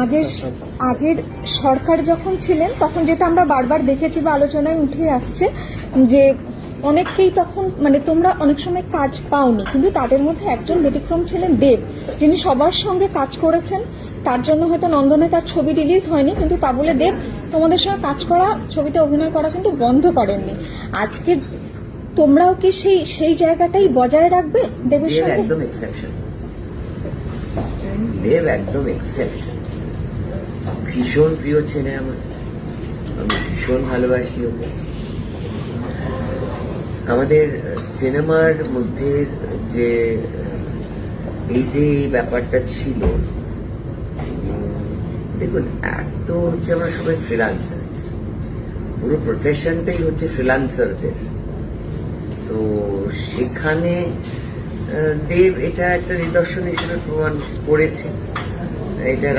আগের আগের সরকার যখন ছিলেন তখন যেটা আমরা বারবার দেখেছি বা আলোচনায় উঠে আসছে যে অনেককেই তখন মানে তোমরা অনেক সময় কাজ পাওনি, কিন্তু তাদের মধ্যে একজন ব্যতিক্রম ছিলেন দেব, যিনি সবার সঙ্গে কাজ করেছেন। তার জন্য হয়তো নন্দনে তার ছবি রিলিজ হয়নি, কিন্তু তা বলে দেব তোমাদের সঙ্গে কাজ করা, ছবিতে অভিনয় করা কিন্তু বন্ধ করেননি। আজকে তোমরাও কি সেই জায়গাটাই বজায় রাখবে দেবের সঙ্গে? একদম এক্সেপশন, দেব একদম এক্সেপশন। ভীষণ প্রিয় ছেলে আমার, আমি ভীষণ ভালোবাসি ওকে। আমাদের সিনেমার মধ্যে যে এই ব্যাপারটা ছিল, দেখুন এত হচ্ছে আমরা সবাই ফ্রিল্যান্সার, পুরো প্রফেশনটাই হচ্ছে ফ্রিল্যান্সারদের। তো সেখানে দেব এটা একটা নিদর্শন হিসেবে প্রমাণ করেছে। এটা